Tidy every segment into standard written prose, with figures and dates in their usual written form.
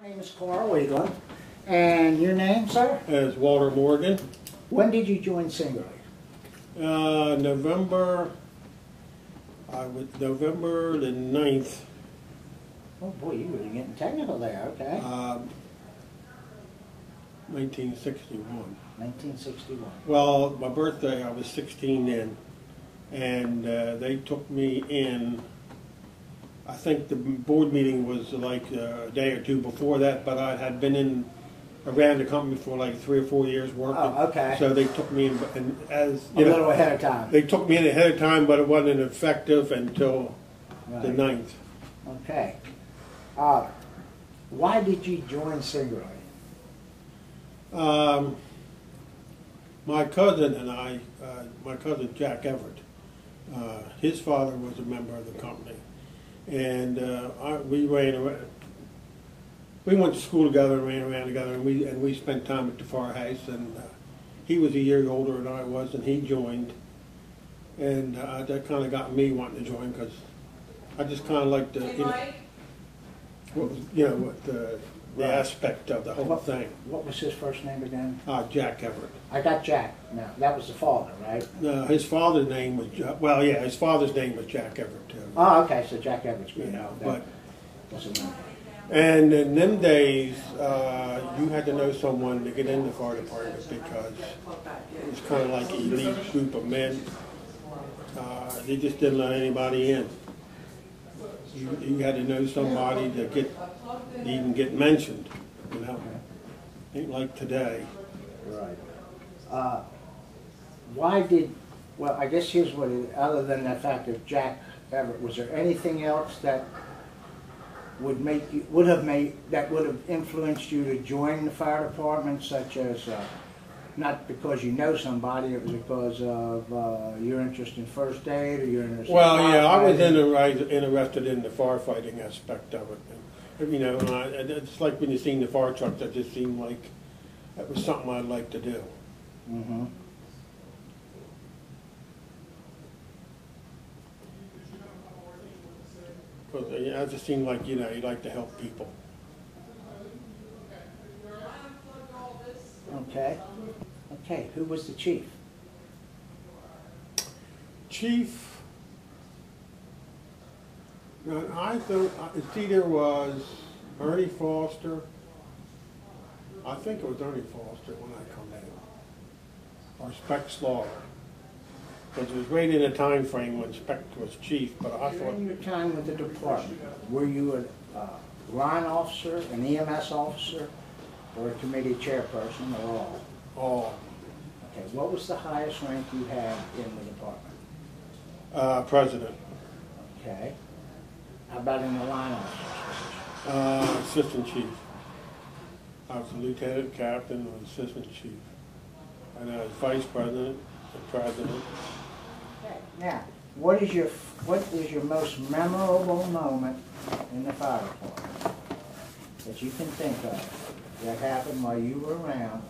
My name is Carl Whelan, and your name, sir? As Walt Morgan. When did you join Singley? November the 9th. Oh boy, you were getting technical there, okay. 1961. 1961. Well, my birthday, I was 16 then, and they took me in. I think the board meeting was like a day or two before that, but I had been around the company for like 3 or 4 years working. Oh, okay. So they took me in, and as a little ahead of time. They took me in ahead of time, but it wasn't effective until the 9th. Okay. Why did you join Singley? My cousin and I, my cousin Jack Everett, his father was a member of the company, and we went to school together and ran around together, and we spent time at the firehouse. And he was a year older than I was, and he joined, and that kind of got me wanting to join because I just kind of liked the the aspect of the whole thing. What was his first name again? Jack Everett. I got Jack. Now that was the father, right? His father's name was his father's name was Jack Everett too. Oh, okay. So Jack Everett's good. Yeah, but doesn't matter. And in them days, you had to know someone to get in the fire department because it was kind of like an elite group of men. They just didn't let anybody in. You had to know somebody to even get mentioned, you know. Ain't like today. Right. I guess here's what other than the fact of Jack Everett, was there anything else that would have influenced you to join the fire department, such as not because you know somebody, it was because of your interest in first aid, or your interest in I was interested in the firefighting aspect of it. And, you know, it's like when you seen the fire trucks, that just seemed like that was something I'd like to do. Mm-hmm. Because it just seemed like, you like to help people. Okay. Okay, who was the chief? Chief, I think it either was Ernie Foster. I think it was Ernie Foster when I come in, or Spec Slaughter, because it was right in a time frame when Spec was chief. But I thought, during your time with the department, were you a line officer, an EMS officer, or a committee chairperson, or all? all. Okay, what was the highest rank you had in the department? President. Okay. How about in the line officer? Assistant chief. I was a lieutenant captain and assistant chief. And I was vice president and president. Okay. Now, what is your most memorable moment in the fire department that you can think of that happened while you were around?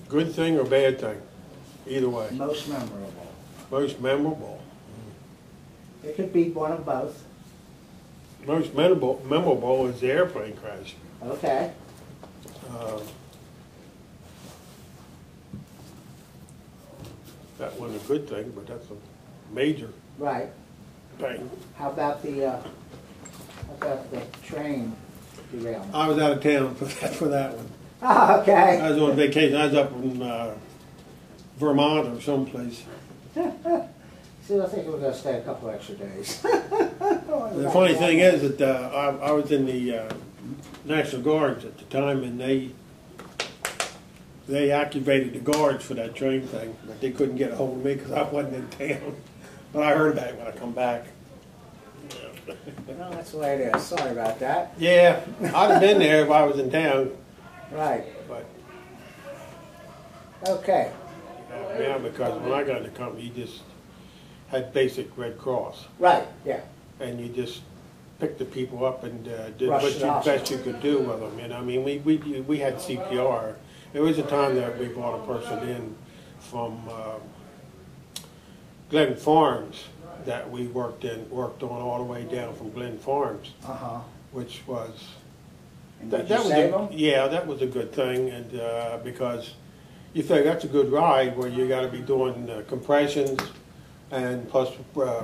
Good thing or bad thing? Either way. Most memorable. Most memorable. It could be one of both. Most memorable is the airplane crash. Okay. That wasn't a good thing, but that's a major thing. How about the train derailment? I was out of town for that one. Oh, okay. I was on vacation. I was up in Vermont or someplace. See, I think we're going to stay a couple extra days. The funny thing is that I was in the National Guards at the time, and they activated the guards for that train thing, but they couldn't get a hold of me because I wasn't in town. But I heard about it when I come back. Well, that's the way it is. Sorry about that. Yeah, I'd have been there if I was in town. Right. But okay. Yeah, because when I got in the company, you just had basic Red Cross. Right. Yeah. And you just picked the people up and did Rush what best you could do with them. You know, I mean, we had CPR. There was a time that we brought a person in from Glen Farms that we worked on all the way down from Glen Farms, which was And did you save them? yeah, that was a good thing, and because you think that's a good ride where you got to be doing compressions and plus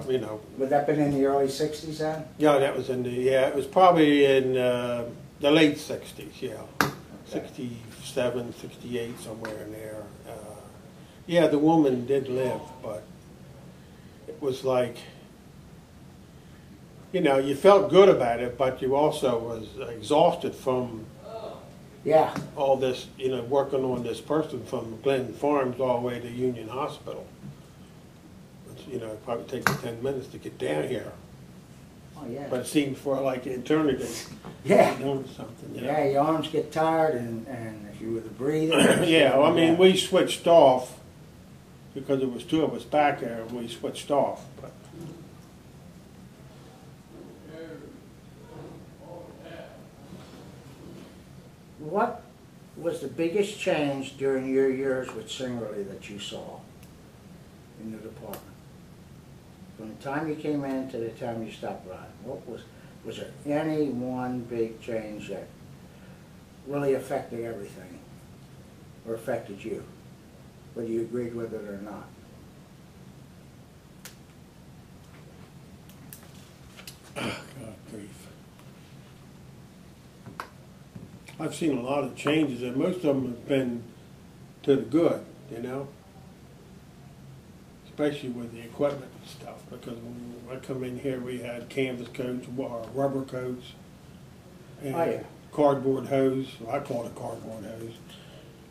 you know. Would that been in the early '60s then? Yeah, that was in the it was probably in the late '60s. Yeah, okay. 67, 68, somewhere in there. Yeah, the woman did live, but it was like, you know, you felt good about it, but you also was exhausted from all this, you know, working on this person from Glen Farms all the way to Union Hospital. Which, you know, it probably takes 10 minutes to get down here. Oh, yeah. But it seemed for like eternity. Yeah. Doing something, you know? Yeah, your arms get tired, and if you were to breathe. Yeah, well, I mean, we switched off because there was two of us back there, and we switched off. But what was the biggest change during your years with Singerly that you saw in the department? From the time you came in to the time you stopped riding, was there any one big change that really affected everything, or affected you, whether you agreed with it or not? God grief. I've seen a lot of changes, and most of them have been to the good, you know? Especially with the equipment and stuff, because when I come in here, we had canvas coats, rubber coats, and cardboard hose. Well, I call it a cardboard hose.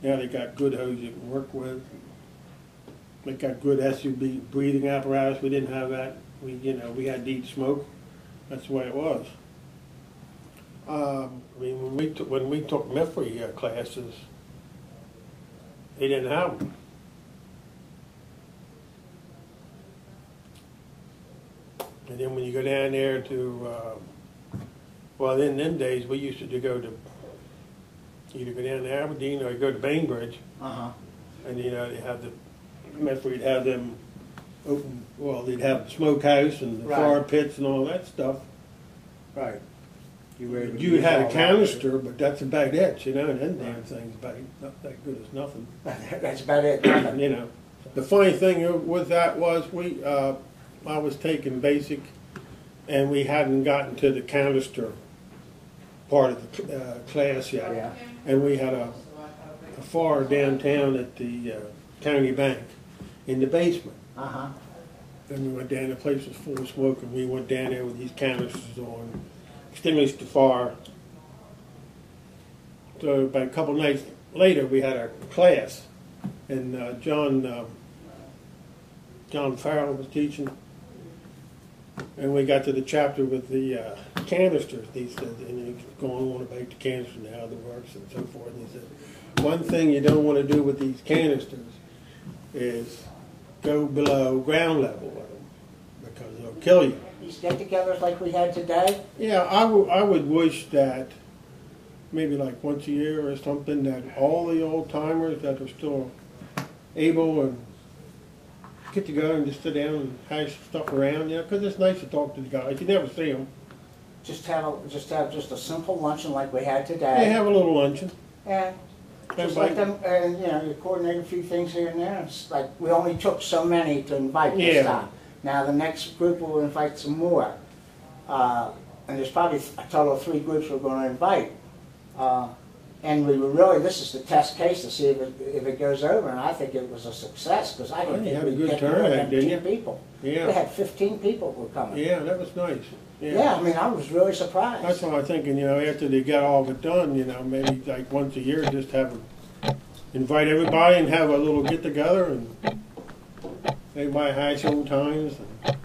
Now they got good hose you can work with. They got good SUV breathing apparatus. We didn't have that. We had to eat smoke. That's the way it was. I mean, when we took MIFRE classes, they didn't have them. And then when you go down there to, well, in them days we used to go to either go down to Aberdeen or go to Bainbridge. And you know, they have the MIFRE, you'd have them open. Well, they'd have the smokehouse and the fire pits and all that stuff. Right. You had a canister, but that's about it, you know, and them damn things about not that good as nothing. That's about it. You know, the funny thing with that was I was taking basic, and we hadn't gotten to the canister part of the class yet. Yeah. And we had a fire downtown at the county bank in the basement. Then we went down, the place was full of smoke, and we went down there with these canisters on, extinguished the fire. So about a couple nights later, we had our class, and John Farrell was teaching, and we got to the chapter with the canisters. He said, and he's going on about the canister and how it works and so forth. And he said, one thing you don't want to do with these canisters is go below ground level with them, because they'll kill you. These get-togethers like we had today? Yeah, I would wish that maybe like once a year or something, that all the old-timers that are still able and get together and just sit down and hash stuff around, you know, because it's nice to talk to the guys. You never see them. Just have a simple luncheon like we had today. They have a little luncheon. And just let them, and you know, you coordinate a few things here and there. It's like we only took so many to invite this time. Now the next group will invite some more. And there's probably a total of 3 groups we're going to invite. And we were really, this is the test case to see if it goes over, and I think it was a success, because I didn't think we'd get more than 15 people. Yeah. We had 15 people who were coming. Yeah, that was nice. Yeah, I mean, I was really surprised. That's what I'm thinking, you know, after they got all of it done, you know, maybe like once a year, just invite everybody and have a little get-together, and everybody hash old times. And